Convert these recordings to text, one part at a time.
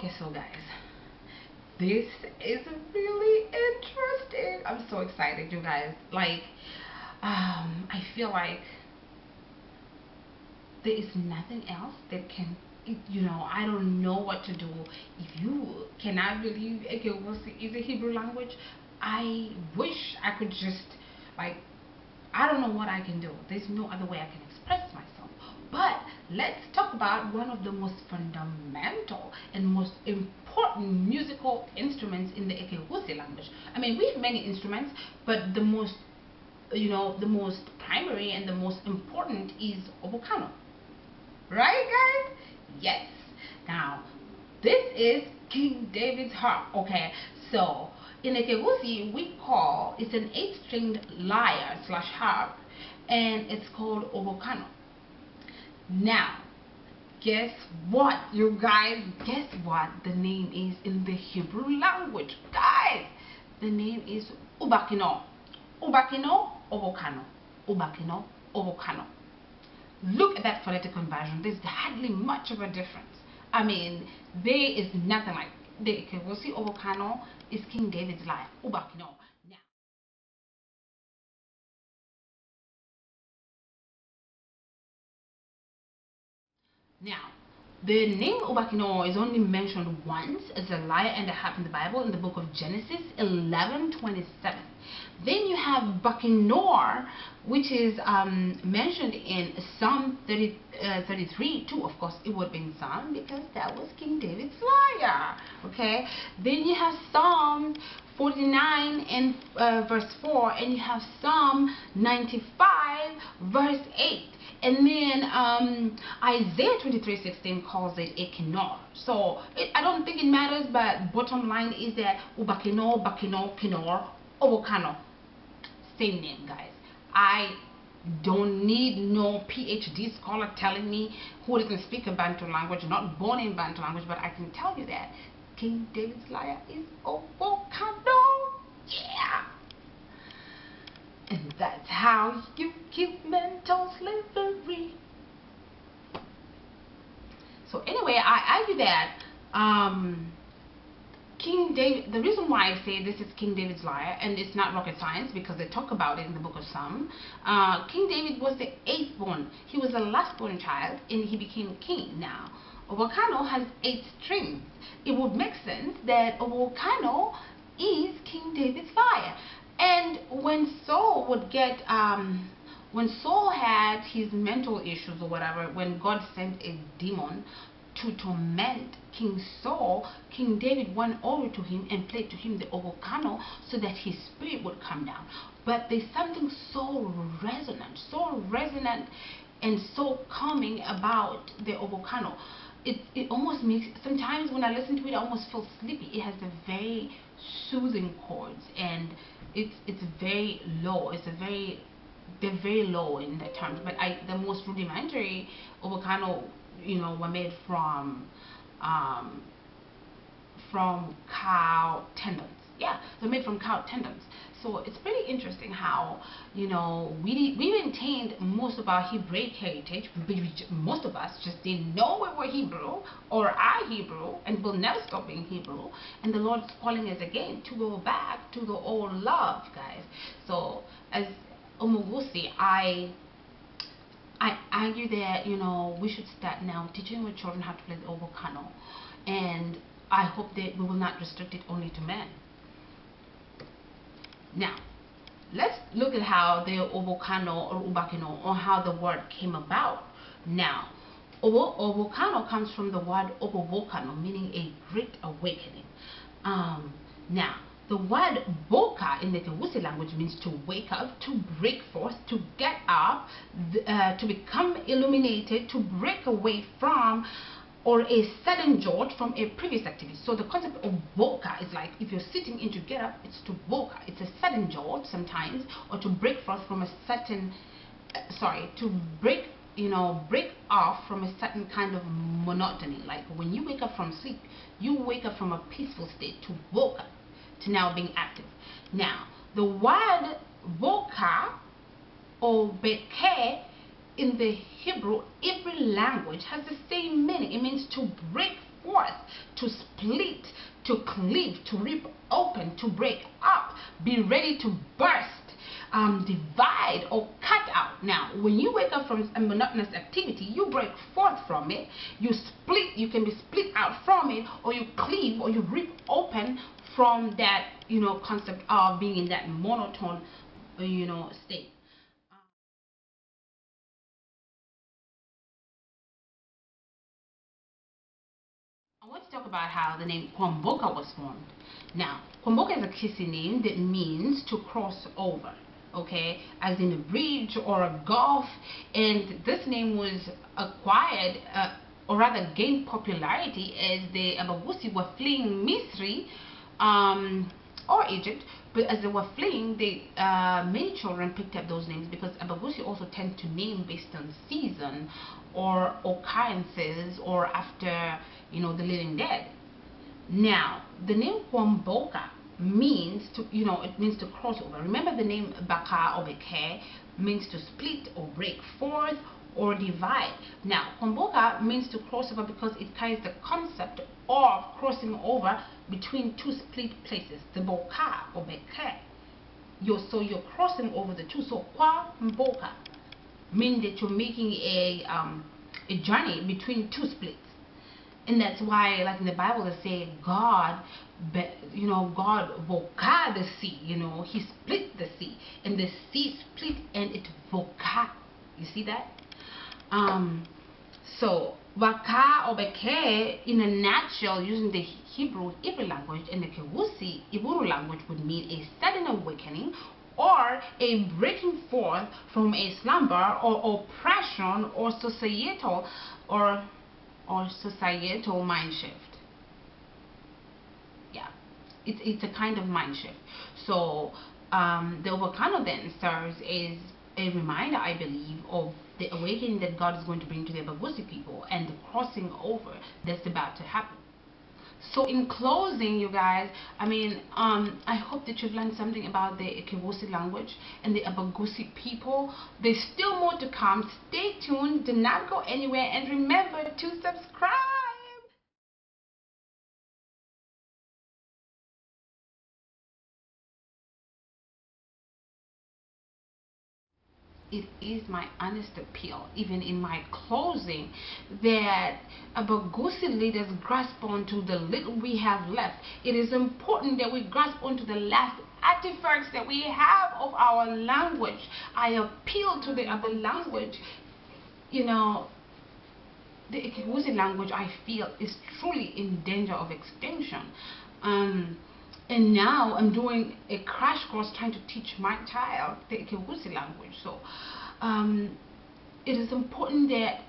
Okay, so guys, this is really interesting. I'm so excited, you guys. Like, I feel like there is nothing else that can, I don't know what to do. If you cannot believe GUSII is a Hebrew language, I wish I could just, like, I don't know what I can do. There's no other way I can express myself. But let's talk about one of the most fundamental and most important musical instruments in the GUSII language. I mean, we have many instruments, but the most, the most primary and the most important is Obokano. Right, guys? Yes. Now, this is King David's harp. Okay, so in the GUSII, we call it's an 8-stringed lyre / harp, and it's called Obokano. Now, guess what, you guys? Guess what the name is in the Hebrew language, guys? The name is Ubakinnowr. Ubakinnowr, Obokano. Ubakinnowr, Obokano. Look at that phonetic conversion. There's hardly much of a difference. I mean, there is nothing like the GUSII Obokano is King David's lyre. Ubakinnowr. Now, the name Ubakinnowr is only mentioned once as a lyre and a harp in the Bible in the book of Genesis 11:27. Then you have Ubakinnowr, which is mentioned in Psalm 33 too. Of course, it would have been Psalm because that was King David's lyre. Okay. Then you have Psalm 49 and verse 4, and you have Psalm 95 verse 8. And then Isaiah 23:16 calls it a kinnor. So I don't think it matters, but bottom line is that Ubakinnowr, Bakinnowr, Kinnor, Obokano, same name, guys. I don't need no PhD scholar telling me who doesn't speak a Bantu language, not born in Bantu language, but I can tell you that King David's lyre is Obokano. Yeah. And that's how you keep mental slavery. So anyway, I argue that King David, the reason why I say this is King David's lyre, and it's not rocket science because they talk about it in the book of Psalm, King David was the 8th born. He was the last born child and he became king. Now, Obokano has 8 strings. It would make sense that Obokano is King David's lyre. And when Saul would get, when Saul had his mental issues or whatever, when God sent a demon to torment King Saul, King David went over to him and played to him the Obokano so that his spirit would come down. But there's something so resonant and so calming about the Obokano. It almost makes, sometimes when I listen to it, I almost feel sleepy. It has a very soothing chords, and it's very low. They're very low in the terms. But the most rudimentary Obokano, were made from cow tendons. Yeah, they're made from cow tendons. So it's pretty interesting how, we maintained most of our Hebraic heritage. Most of us just didn't know we were Hebrew or are Hebrew and will never stop being Hebrew. And the Lord's calling us again to go back to the old love, guys. So as GUSII, I argue that, we should start now teaching our children how to play the Obokano. And I hope that we will not restrict it only to men. Now, let's look at how the Obokano or Ubakinnowr, or how the word came about. Now, Obokano comes from the word Obokano, meaning a great awakening. Now, the word boka in the GUSII language means to wake up, to break forth, to get up, to become illuminated, to break away from, or a sudden jolt from a previous activity. So the concept of boka is like, if you're sitting and you get up, it's to boka. It's a sudden jolt sometimes, or to break forth from a certain, to break, break off from a certain kind of monotony. Like when you wake up from sleep, you wake up from a peaceful state to boka, to now being active. Now, the word boka or in the Hebrew, every language has the same meaning. It means to break forth, to split, to cleave, to rip open, to break up, be ready to burst, divide or cut out. Now, when you wake up from a monotonous activity, you break forth from it, you split, you can be split out from it, or you cleave or you rip open from that, concept of being in that monotone, state. I want to talk about how the name Kwamboka was formed. Now, Kwamboka is a KISII name that means to cross over, okay, as in a bridge or a gulf, and this name was acquired, or rather gained popularity, as the Abagusii were fleeing Misri, or Egypt, but as they were fleeing, many children picked up those names, because Abagusii also tend to name based on season or occurrences, or after the living dead. Now, the name Kwamboka means to, it means to cross over. Remember, the name Baka or Beke means to split or break forth or divide. Now, Kwamboka means to cross over because it carries the concept of crossing over between two split places, the Boka or Beke. So you're crossing over the two. So Kwamboka means that you're making a journey between two splits. And that's why, like in the Bible, they say God voka the sea, he split the sea, and the sea split and it voka. You see that? So Vaka or Beke, in a nutshell, using the Hebrew language and the GUSII Hebrew language, would mean a sudden awakening or a breaking forth from a slumber or oppression or societal mind shift. Yeah, it's a kind of mind shift. So the Obokano then serves as a reminder, I believe, of the awakening that God is going to bring to the Abagusii people and the crossing over that's about to happen. So in closing, you guys, I hope that you've learned something about the GUSII language and the Abagusii people. There's still more to come. Stay tuned, do not go anywhere, and remember to subscribe. It is my honest appeal, even in my closing, that Abagusii leaders grasp onto the little we have left. It is important that we grasp onto the last artifacts that we have of our language. I appeal to the other language. The GUSII language, I feel, is truly in danger of extinction. And now I'm doing a crash course trying to teach my child the GUSII language. So it is important that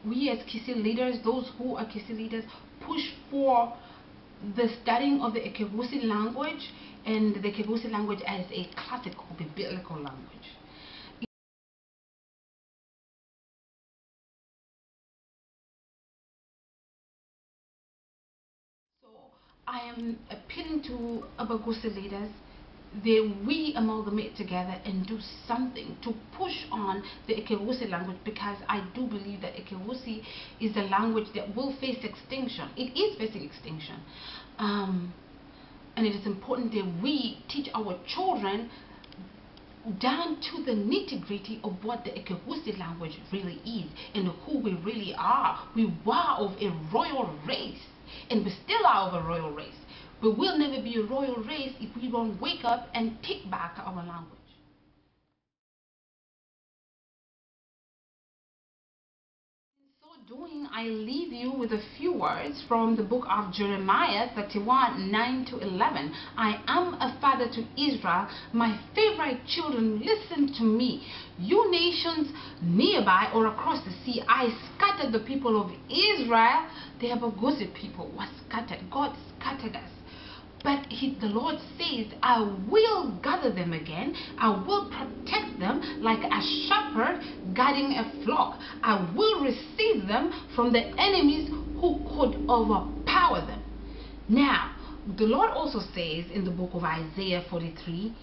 we as KISII leaders, those who are KISII leaders, push for the studying of the GUSII language, and the GUSII language as a classical, biblical language. I am appealing to Abagusii leaders that we amalgamate together and do something to push on the GUSII language, because I do believe that GUSII is a language that will face extinction. It is facing extinction. And it is important that we teach our children down to the nitty-gritty of what the GUSII language really is and who we really are. We were of a royal race, and we still are of a royal race, but we'll never be a royal race if we don't wake up and take back our language. Doing, I leave you with a few words from the book of Jeremiah 31, 9-11. I am a father to Israel. My favorite children, listen to me. You nations nearby or across the sea, I scattered the people of Israel. The Abagusii people were scattered. God scattered us. But the Lord says, I will gather them again. I will protect them like a shepherd guarding a flock. I will receive them from the enemies who could overpower them. Now, the Lord also says in the book of Isaiah 43,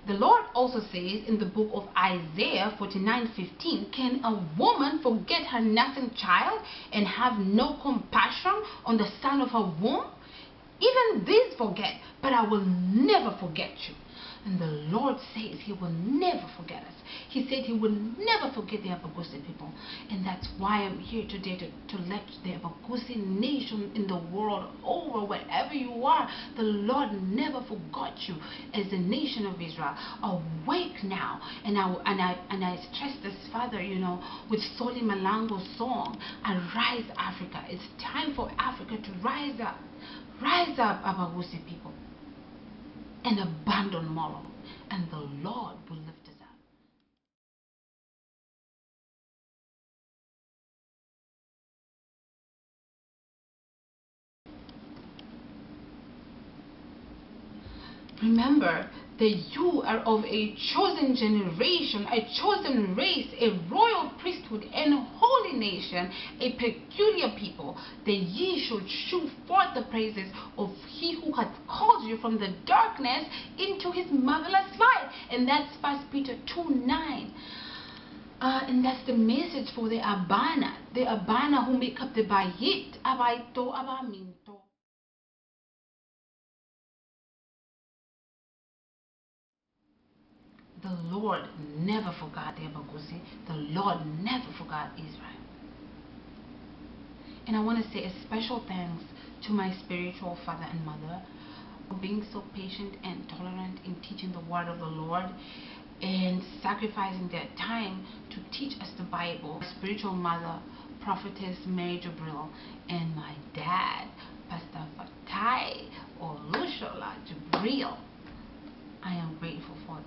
The Lord also says in the book of Isaiah 49:15, can a woman forget her nursing child and have no compassion on the son of her womb? Even these forget, but I will never forget you. And the Lord says He will never forget us. He said He will never forget the ABAKOSOVA people. And that's why I'm here today to let the ABAKOSOVA nation in the world over, wherever you are, the Lord never forgot you as the nation of Israel. Awake now. And I stress this further, with Soli Malango's song, Arise Africa. It's time for Africa to rise up. Rise up, ABAKOSOVA people, and abandon moral, and the Lord will lift us up. Remember that you are of a chosen generation, a chosen race, a royal priesthood, and holy nation, a peculiar people, that ye should shew forth the praises of He who hath called you from the darkness into His marvelous light. And that's 1 Peter 2:9. And that's the message for the Abana who make up the Bayit, Abaito, Abaminto. The Lord never forgot the ABAKOSOVA. The Lord never forgot Israel. And I want to say a special thanks to my spiritual father and mother for being so patient and tolerant in teaching the word of the Lord and sacrificing their time to teach us the Bible. My spiritual mother, Prophetess Mary Jabril, and my dad, Pastor Fatai or Lushola Jabril. I am grateful for them.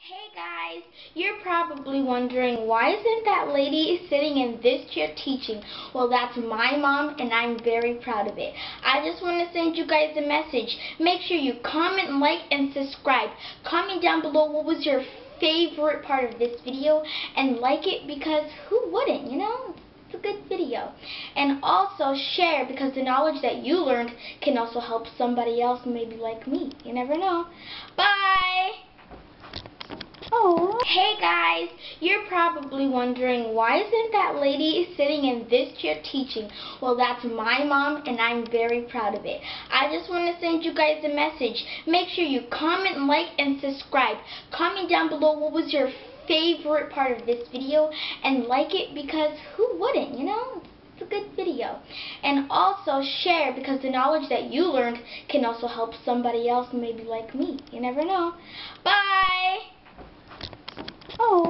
Hey guys, you're probably wondering, why isn't that lady sitting in this chair teaching? Well, that's my mom and I'm very proud of it. I just want to send you guys a message. Make sure you comment, like, and subscribe. Comment down below what was your favorite part of this video and like it, because who wouldn't, It's a good video. And also share, because the knowledge that you learned can also help somebody else, maybe like me. You never know. Bye! Oh. Hey guys, you're probably wondering, why isn't that lady sitting in this chair teaching? Well, that's my mom and I'm very proud of it. I just want to send you guys a message. Make sure you comment, like, and subscribe. Comment down below what was your favorite part of this video and like it, because who wouldn't, It's a good video. And also share, because the knowledge that you learned can also help somebody else, maybe like me. You never know. Bye! Oh.